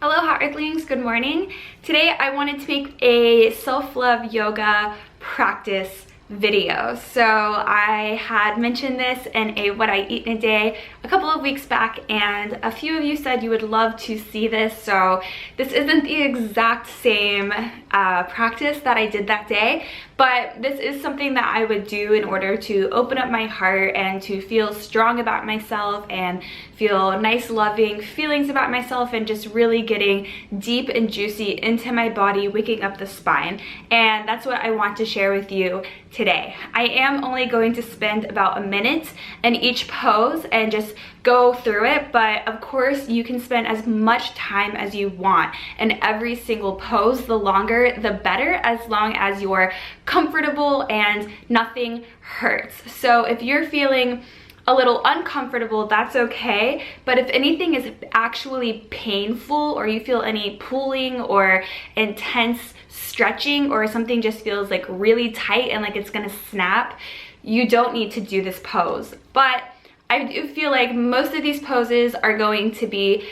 Aloha Earthlings, good morning. Today I wanted to make a self-love yoga practice video. So I had mentioned this in a what I eat in a day a couple of weeks back, and a few of you said you would love to see this. So this isn't the exact same practice that I did that day, but this is something that I would do in order to open up my heart and to feel strong about myself and feel nice loving feelings about myself, and just really getting deep and juicy into my body, waking up the spine. And that's what I want to share with you today. I am only going to spend about a minute in each pose and just go through it, but of course you can spend as much time as you want in every single pose. The longer the better, as long as you're comfortable and nothing hurts. So if you're feeling a little uncomfortable, that's okay, but if anything is actually painful, or you feel any pulling or intense stretching, or something just feels like really tight and like it's gonna snap, you don't need to do this pose. But I do feel like most of these poses are going to be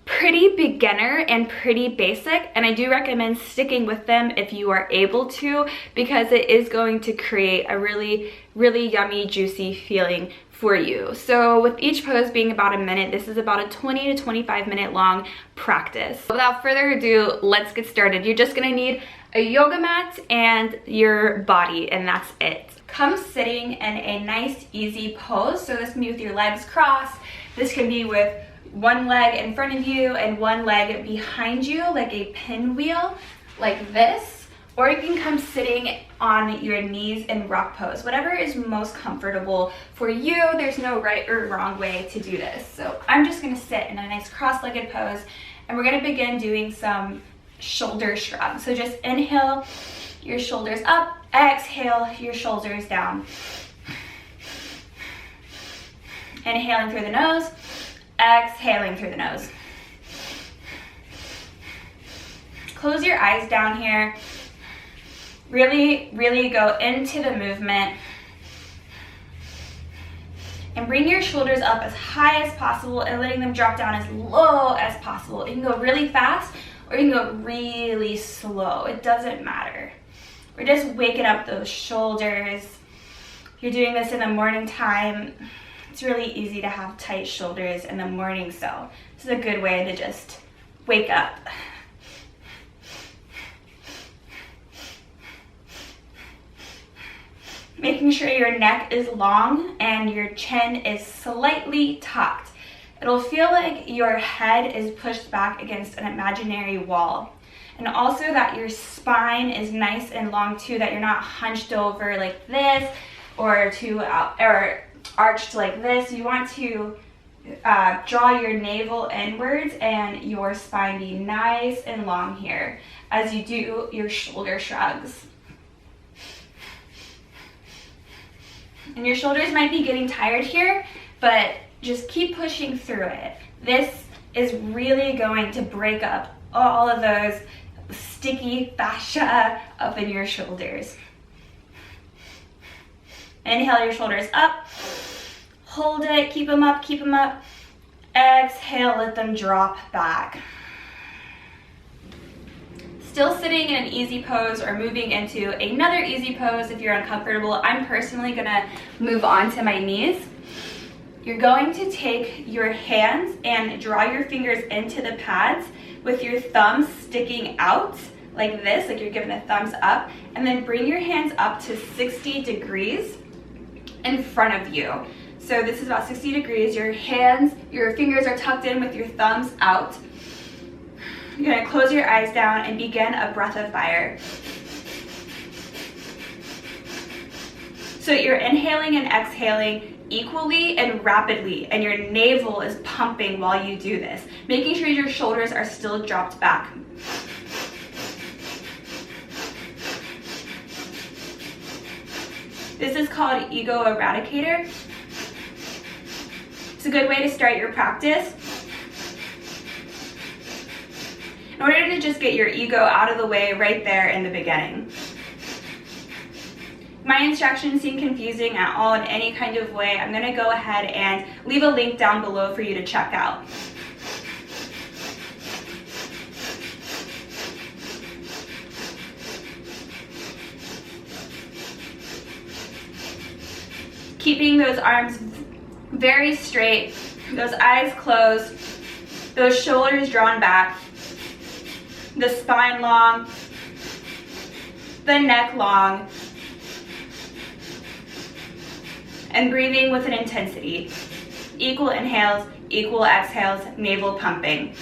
pretty beginner and pretty basic, and I do recommend sticking with them if you are able to, because it is going to create a really yummy, juicy feeling for you. So with each pose being about a minute, this is about a 20 to 25 minute long practice. Without further ado, let's get started. You're just gonna need a yoga mat and your body, and that's it. Come sitting in a nice easy pose. So this can be with your legs crossed. This can be with one leg in front of you and one leg behind you, like a pinwheel, like this. Or you can come sitting on your knees in rock pose. Whatever is most comfortable for you. There's no right or wrong way to do this. So I'm just gonna sit in a nice cross-legged pose, and we're gonna begin doing some shoulder shrugs. So just inhale your shoulders up, exhale your shoulders down. Inhaling through the nose, exhaling through the nose. Close your eyes down here. Really go into the movement, and bring your shoulders up as high as possible and letting them drop down as low as possible. You can go really fast or you can go really slow. It doesn't matter. We're just waking up those shoulders. If you're doing this in the morning time, it's really easy to have tight shoulders in the morning, so this is a good way to just wake up. Making sure your neck is long and your chin is slightly tucked. It'll feel like your head is pushed back against an imaginary wall. And also that your spine is nice and long too, that you're not hunched over like this or arched like this. You want to draw your navel inwards and your spine be nice and long here as you do your shoulder shrugs. And your shoulders might be getting tired here, but just keep pushing through it. This is really going to break up all of those sticky fascia up in your shoulders. Inhale your shoulders up, hold it, keep them up, keep them up. Exhale, let them drop back. Still sitting in an easy pose or moving into another easy pose if you're uncomfortable. I'm personally gonna move on to my knees. You're going to take your hands and draw your fingers into the pads with your thumbs sticking out like this, like you're giving a thumbs up, and then bring your hands up to 60 degrees in front of you. So this is about 60 degrees. Your fingers are tucked in with your thumbs out. You're gonna close your eyes down and begin a breath of fire. So you're inhaling and exhaling equally and rapidly, and your navel is pumping while you do this, making sure your shoulders are still dropped back. This is called ego eradicator. It's a good way to start your practice in order to just get your ego out of the way right there in the beginning. My instructions seem confusing at all in any kind of way, I'm going to go ahead and leave a link down below for you to check out. Keeping those arms very straight, those eyes closed, those shoulders drawn back, the spine long, the neck long, and breathing with an intensity. Equal inhales, equal exhales, navel pumping.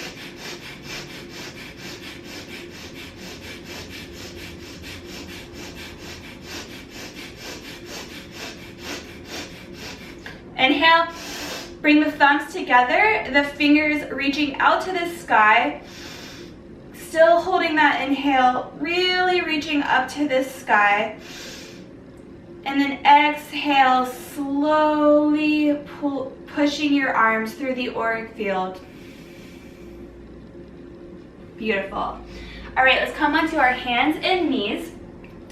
Inhale, bring the thumbs together, the fingers reaching out to the sky. Still holding that inhale, really reaching up to the sky. And then exhale, slowly pushing your arms through the auric field. Beautiful. All right, let's come onto our hands and knees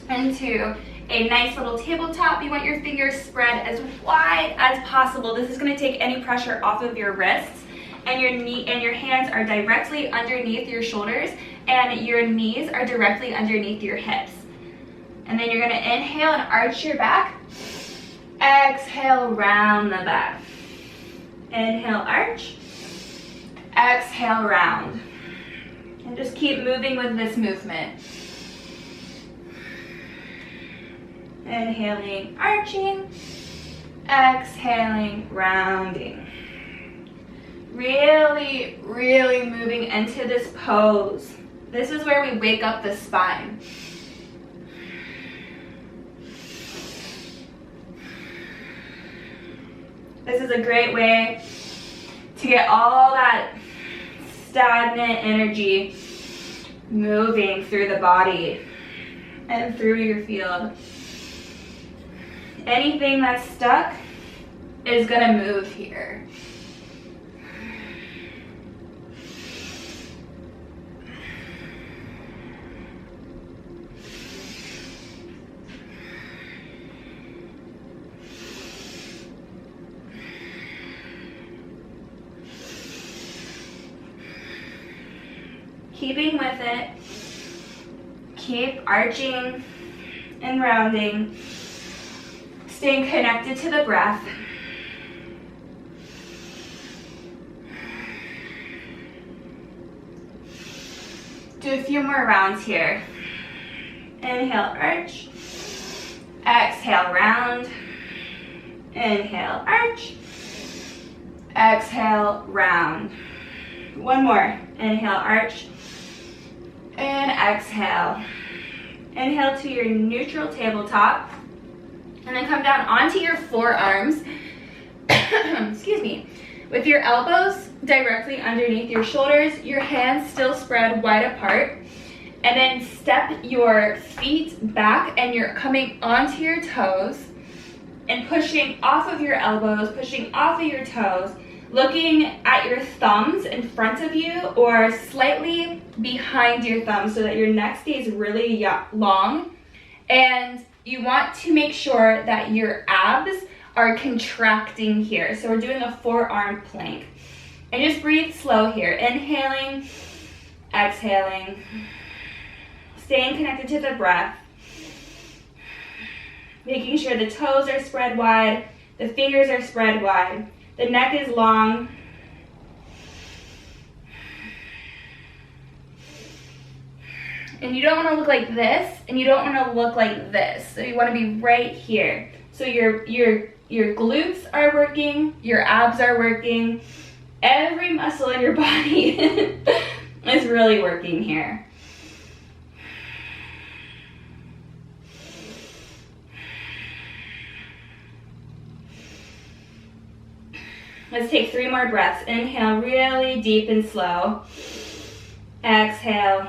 into a nice little tabletop. You want your fingers spread as wide as possible. This is going to take any pressure off of your wrists, and your hands are directly underneath your shoulders, and your knees are directly underneath your hips. And then you're going to inhale and arch your back. Exhale, round the back. Inhale, arch. Exhale, round. And just keep moving with this movement. Inhaling, arching. Exhaling, rounding. Really, really moving into this pose. This is where we wake up the spine. This is a great way to get all that stagnant energy moving through the body and through your field. Anything that's stuck is gonna move here. Keeping with it, keep arching and rounding, staying connected to the breath. Do a few more rounds here. Inhale, arch. Exhale, round. Inhale, arch. Exhale, round. One more. Inhale, arch. And exhale. Inhale to your neutral tabletop. And then come down onto your forearms. Excuse me. With your elbows directly underneath your shoulders, your hands still spread wide apart. And then step your feet back, and you're coming onto your toes and pushing off of your elbows, pushing off of your toes, looking at your thumbs in front of you or slightly behind your thumbs so that your neck stays really long. And you want to make sure that your abs are contracting here. So we're doing a forearm plank. And just breathe slow here. Inhaling, exhaling, staying connected to the breath. Making sure the toes are spread wide, the fingers are spread wide. The neck is long. And you don't want to look like this, and you don't want to look like this. So you want to be right here. So your glutes are working, your abs are working. Every muscle in your body is really working here. Let's take 3 more breaths. Inhale really deep and slow. Exhale.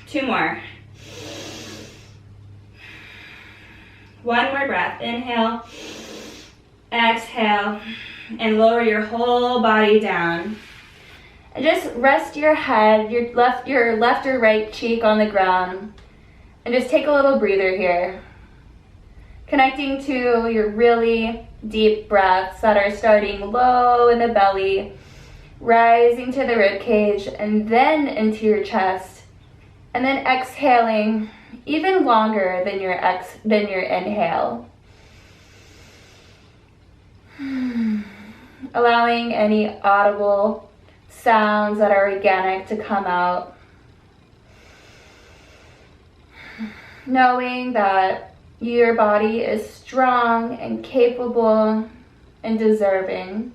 2 more. 1 more breath. Inhale. Exhale. And lower your whole body down. And just rest your head, your left or right cheek on the ground. And just take a little breather here. Connecting to your really deep breaths that are starting low in the belly, rising to the rib cage, and then into your chest, and then exhaling even longer than your inhale. Allowing any audible sounds that are organic to come out. Knowing that your body is strong and capable and deserving.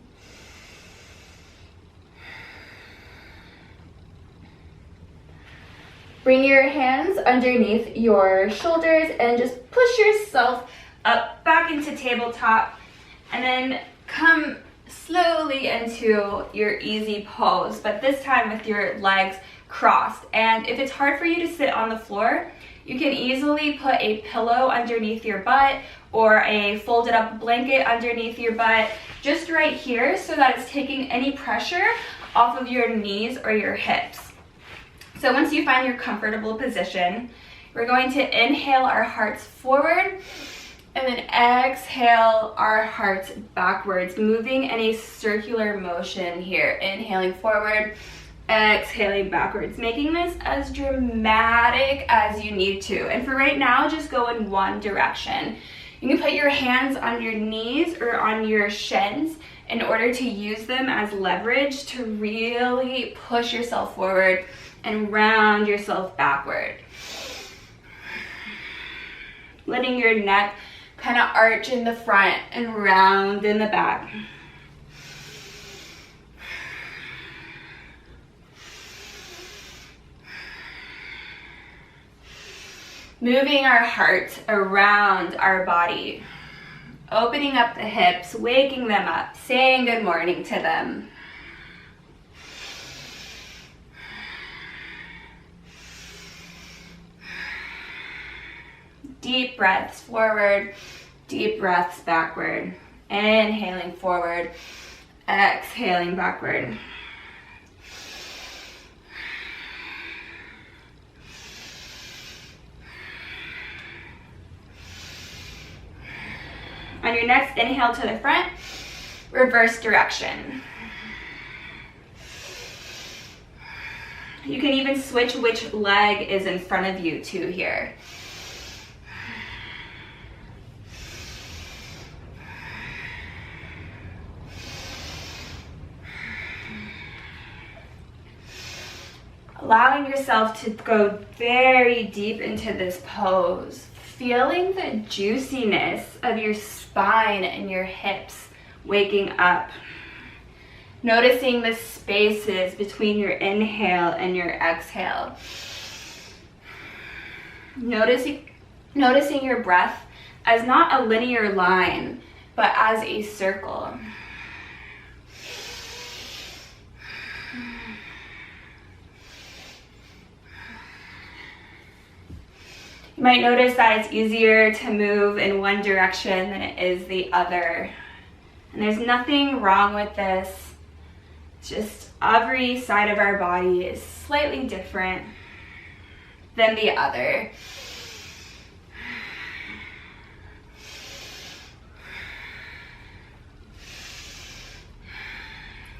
Bring your hands underneath your shoulders and just push yourself up back into tabletop, and then come slowly into your easy pose, but this time with your legs crossed. And if it's hard for you to sit on the floor, you can easily put a pillow underneath your butt or a folded up blanket underneath your butt, just right here, so that it's taking any pressure off of your knees or your hips. So once you find your comfortable position, we're going to inhale our hearts forward and then exhale our hearts backwards, moving in a circular motion here. Inhaling forward, exhaling backwards, making this as dramatic as you need to. And for right now, just go in one direction. You can put your hands on your knees or on your shins in order to use them as leverage to really push yourself forward and round yourself backward. Letting your neck kind of arch in the front and round in the back. Moving our heart around our body. Opening up the hips, waking them up, saying good morning to them. Deep breaths forward, deep breaths backward. Inhaling forward, exhaling backward. On your next inhale to the front, reverse direction. You can even switch which leg is in front of you too here. Allowing yourself to go very deep into this pose, feeling the juiciness of your spine and your hips waking up. Noticing the spaces between your inhale and your exhale. Noticing your breath as not a linear line, but as a circle. You might notice that it's easier to move in one direction than it is the other. And there's nothing wrong with this. It's just every side of our body is slightly different than the other.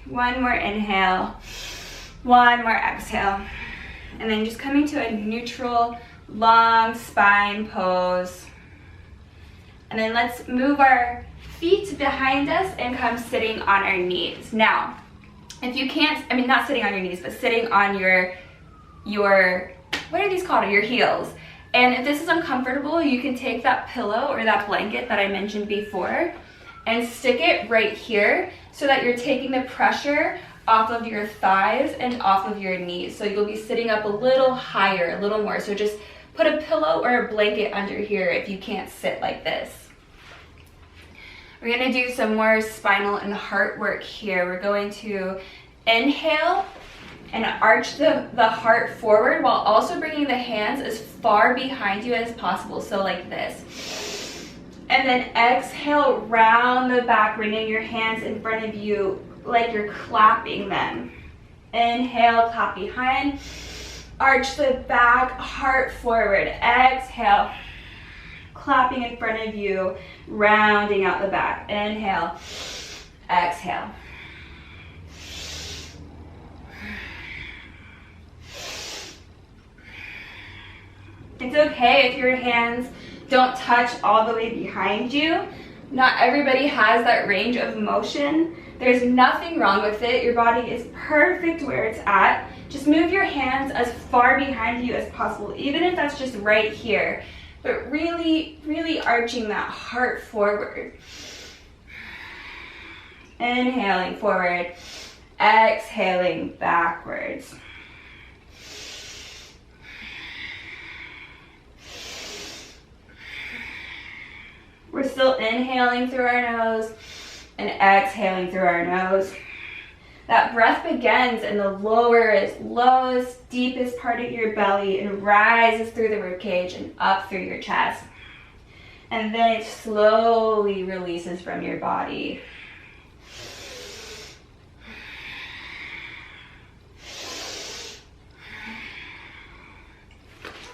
One more inhale, one more exhale. And then just coming to a neutral, long spine pose. And then let's move our feet behind us and come sitting on our knees. Now, if you can't, not sitting on your knees, but sitting on your what are these called? Your heels. And if this is uncomfortable, you can take that pillow or that blanket that I mentioned before and stick it right here so that you're taking the pressure off of your thighs and off of your knees. So you'll be sitting up a little higher, a little more. So just put a pillow or a blanket under here if you can't sit like this. We're gonna do some more spinal and heart work here. We're going to inhale and arch the heart forward while also bringing the hands as far behind you as possible, so like this. And then exhale, round the back, bringing your hands in front of you like you're clapping them. Inhale, clap behind. Arch the back, heart forward. Exhale, clapping in front of you, rounding out the back. Inhale, exhale. It's okay if your hands don't touch all the way behind you. Not everybody has that range of motion. There's nothing wrong with it. Your body is perfect where it's at. Just move your hands as far behind you as possible, even if that's just right here. But really, really arching that heart forward. Inhaling forward, exhaling backwards. We're still inhaling through our nose and exhaling through our nose. That breath begins in the lowest, deepest part of your belly and rises through the ribcage and up through your chest. And then it slowly releases from your body.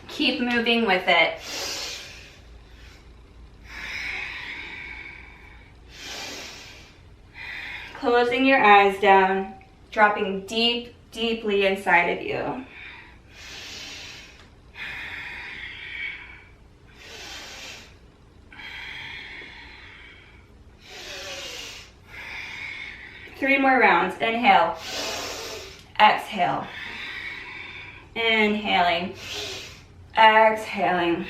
Keep moving with it. Closing your eyes down, dropping deeply inside of you. Three more rounds. Inhale, exhale, inhaling, exhaling.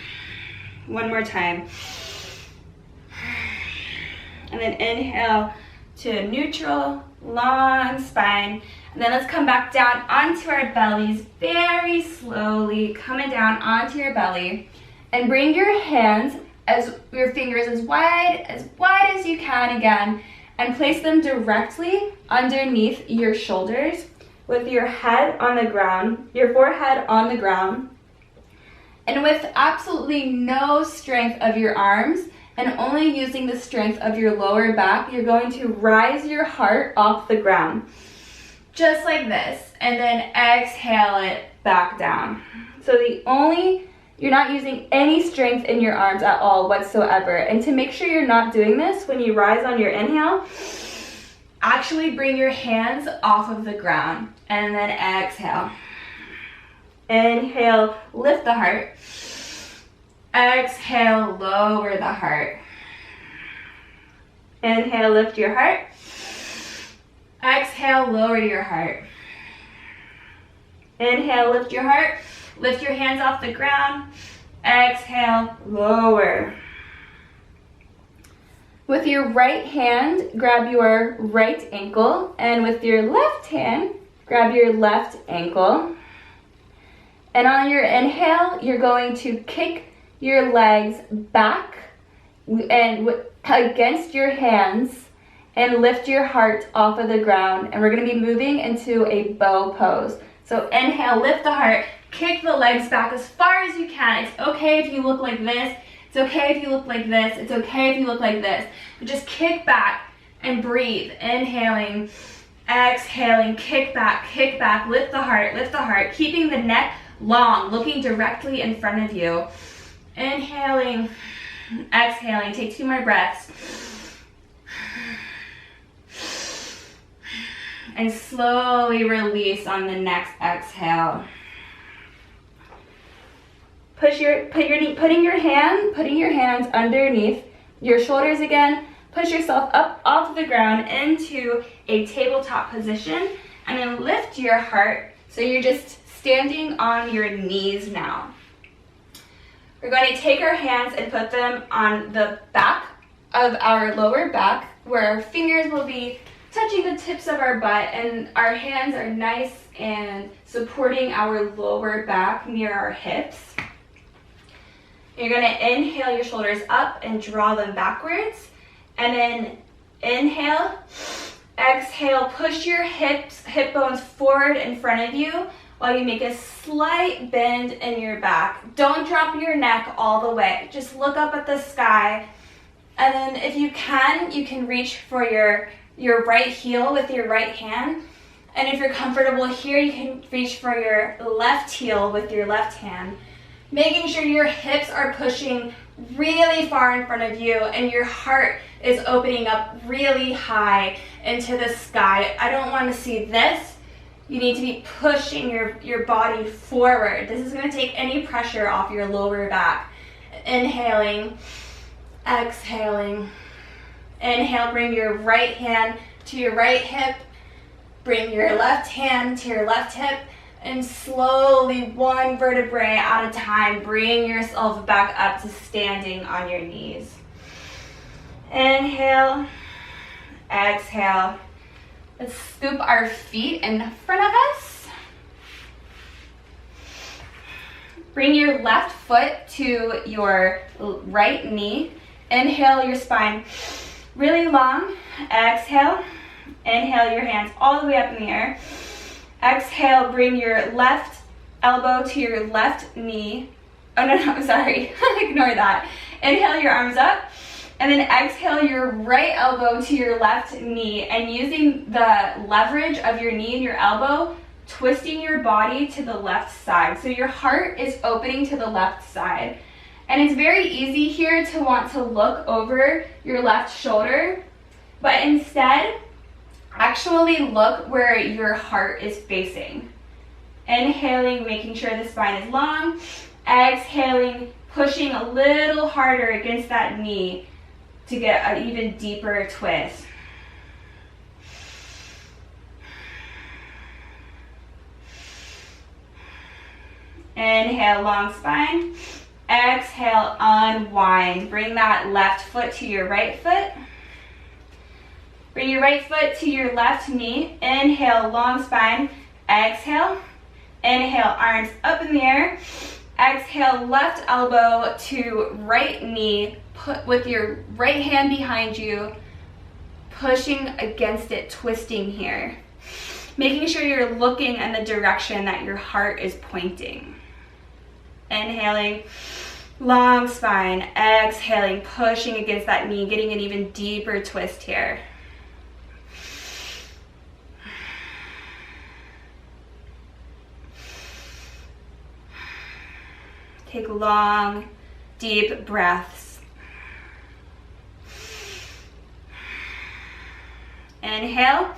One more time. And then inhale to neutral, long spine. And then let's come back down onto our bellies very slowly, coming down onto your belly. And bring your hands, your fingers as wide as you can again, and place them directly underneath your shoulders with your head on the ground, your forehead on the ground. And with absolutely no strength of your arms, and only using the strength of your lower back, you're going to rise your heart off the ground. Just like this. And then exhale it back down. So you're not using any strength in your arms at all whatsoever. And to make sure you're not doing this, when you rise on your inhale, actually bring your hands off of the ground. And then exhale. Inhale, lift the heart. Exhale, lower the heart. Inhale, lift your heart. Exhale, lower your heart. Inhale, lift your heart. Lift your hands off the ground. Exhale, lower. With your right hand, grab your right ankle. And with your left hand, grab your left ankle. And on your inhale, you're going to kick your legs back and against your hands and lift your heart off of the ground. And we're going to be moving into a bow pose. So inhale, lift the heart, kick the legs back as far as you can. It's okay if you look like this. It's okay if you look like this. It's okay if you look like this. But just kick back and breathe. Inhaling, exhaling, kick back, lift the heart, keeping the neck long, looking directly in front of you. Inhaling, exhaling, take 2 more breaths. And slowly release on the next exhale. Putting your hands underneath your shoulders again. Push yourself up off the ground into a tabletop position. And then lift your heart so you're just standing on your knees now. We're going to take our hands and put them on the back of our lower back, where our fingers will be touching the tips of our butt, and our hands are nice and supporting our lower back near our hips. You're going to inhale your shoulders up and draw them backwards, and then inhale, exhale, push your hip bones forward in front of you, while you make a slight bend in your back. Don't drop your neck all the way. Just look up at the sky. And then if you can reach for your right heel with your right hand. And if you're comfortable here, you can reach for your left heel with your left hand. Making sure your hips are pushing really far in front of you and your heart is opening up really high into the sky. I don't want to see this. You need to be pushing your body forward. This is going to take any pressure off your lower back. Inhaling, exhaling, Inhale, bring your right hand to your right hip. Bring your left hand to your left hip. And slowly, one vertebrae at a time, bring yourself back up to standing on your knees. Inhale, exhale. Let's scoop our feet in front of us. Bring your left foot to your right knee. Inhale your spine really long. Exhale. Inhale your hands all the way up in the air. Exhale, bring your left elbow to your left knee. Oh, no, sorry. Ignore that. Inhale your arms up. And then exhale your right elbow to your left knee. And using the leverage of your knee and your elbow, twisting your body to the left side. So your heart is opening to the left side. And it's very easy here to want to look over your left shoulder. But instead, actually look where your heart is facing. Inhaling, making sure the spine is long. Exhaling, pushing a little harder against that knee to get an even deeper twist. Inhale, long spine. Exhale, unwind. Bring that left foot to your right foot. Bring your right foot to your left knee. Inhale, long spine. Exhale. Inhale, arms up in the air. Exhale, left elbow to right knee. Put with your right hand behind you, pushing against it, twisting here. Making sure you're looking in the direction that your heart is pointing. Inhaling, long spine. Exhaling, pushing against that knee, getting an even deeper twist here. Take long, deep breaths. Inhale,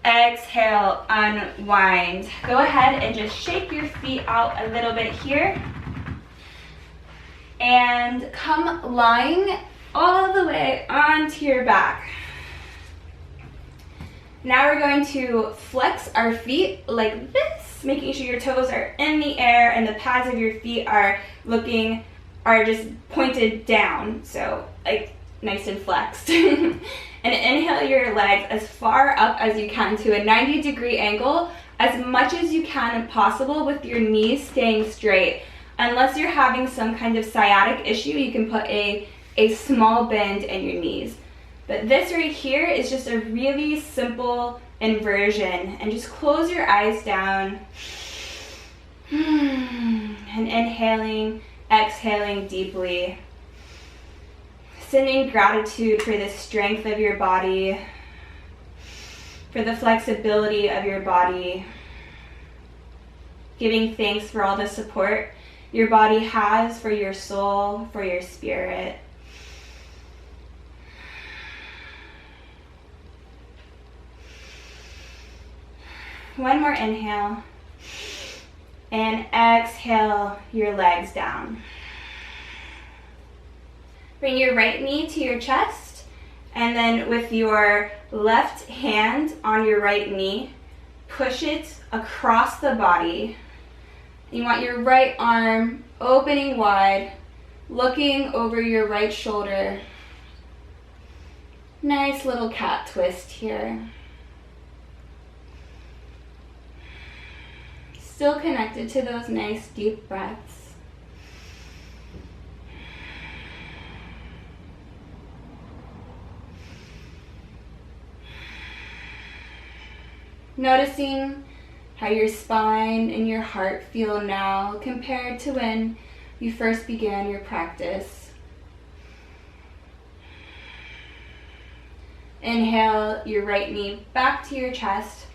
exhale, unwind. Go ahead and just shake your feet out a little bit here. And come lying all the way onto your back. Now we're going to flex our feet like this, making sure your toes are in the air and the pads of your feet are just pointed down, so like nice and flexed. And inhale your legs as far up as you can to a 90-degree angle, as much as you can if possible, with your knees staying straight. Unless you're having some kind of sciatic issue, you can put a small bend in your knees. But this right here is just a really simple inversion. And just close your eyes down. And inhaling, exhaling deeply. Sending gratitude for the strength of your body, for the flexibility of your body. Giving thanks for all the support your body has for your soul, for your spirit. One more inhale. And exhale your legs down. Bring your right knee to your chest, and then with your left hand on your right knee, push it across the body. You want your right arm opening wide, looking over your right shoulder. Nice little cat twist here. Still connected to those nice deep breaths. Noticing how your spine and your heart feel now compared to when you first began your practice. Inhale your right knee back to your chest.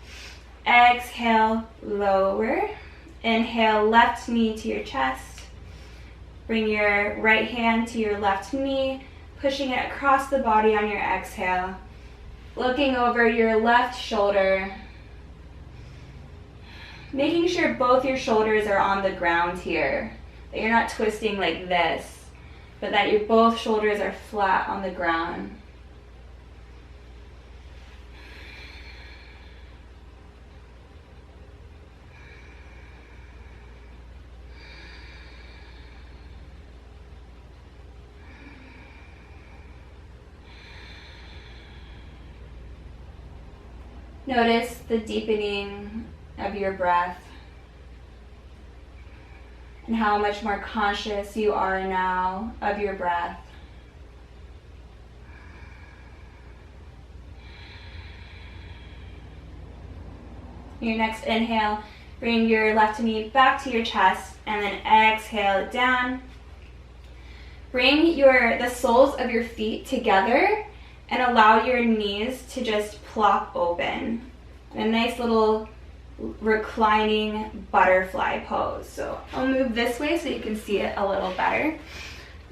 Exhale, lower. Inhale, left knee to your chest. Bring your right hand to your left knee, pushing it across the body on your exhale. Looking over your left shoulder. Making sure both your shoulders are on the ground here. That you're not twisting like this, but that your both shoulders are flat on the ground. Notice the deepening of your breath and how much more conscious you are now of your breath. Your next inhale, bring your left knee back to your chest and then exhale it down. Bring the soles of your feet together and allow your knees to just plop open. A nice little reclining butterfly pose. So I'll move this way so you can see it a little better.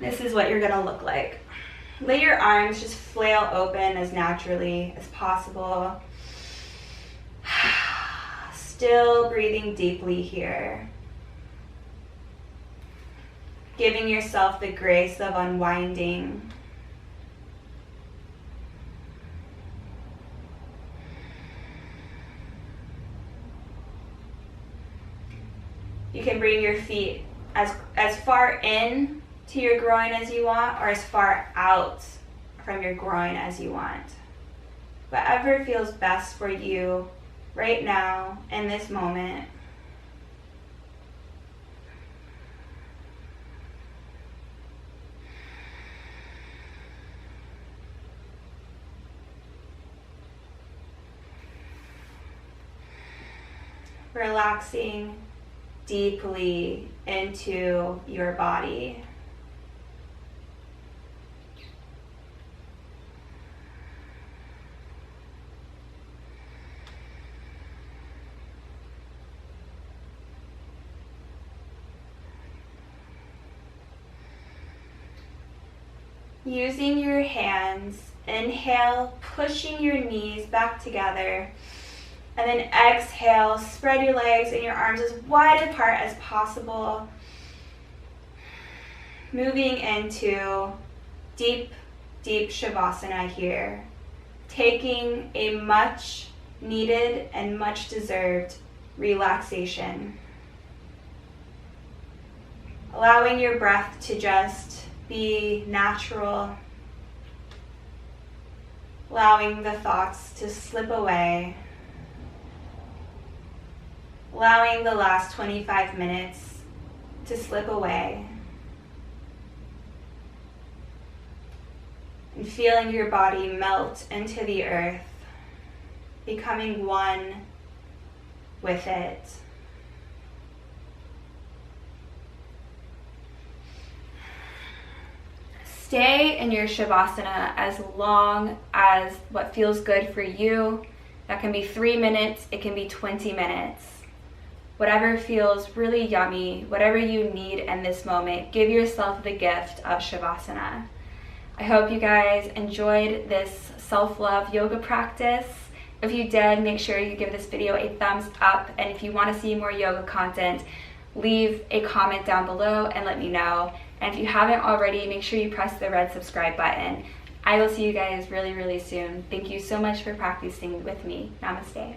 This is what you're gonna look like. Let your arms just flail open as naturally as possible. Still breathing deeply here. Giving yourself the grace of unwinding. You can bring your feet as far in to your groin as you want, or as far out from your groin as you want. Whatever feels best for you right now in this moment. Relaxing deeply into your body. Using your hands, inhale, pushing your knees back together. And then exhale, spread your legs and your arms as wide apart as possible. Moving into deep, deep Savasana here. Taking a much needed and much deserved relaxation. Allowing your breath to just be natural. Allowing the thoughts to slip away. Allowing the last 25 minutes to slip away. And feeling your body melt into the earth, becoming one with it. Stay in your Savasana as long as what feels good for you. That can be 3 minutes, it can be 20 minutes. Whatever feels really yummy, whatever you need in this moment, give yourself the gift of Savasana. I hope you guys enjoyed this self-love yoga practice. If you did, make sure you give this video a thumbs up, and if you want to see more yoga content, leave a comment down below and let me know. And if you haven't already, make sure you press the red subscribe button. I will see you guys really, really soon. Thank you so much for practicing with me. Namaste.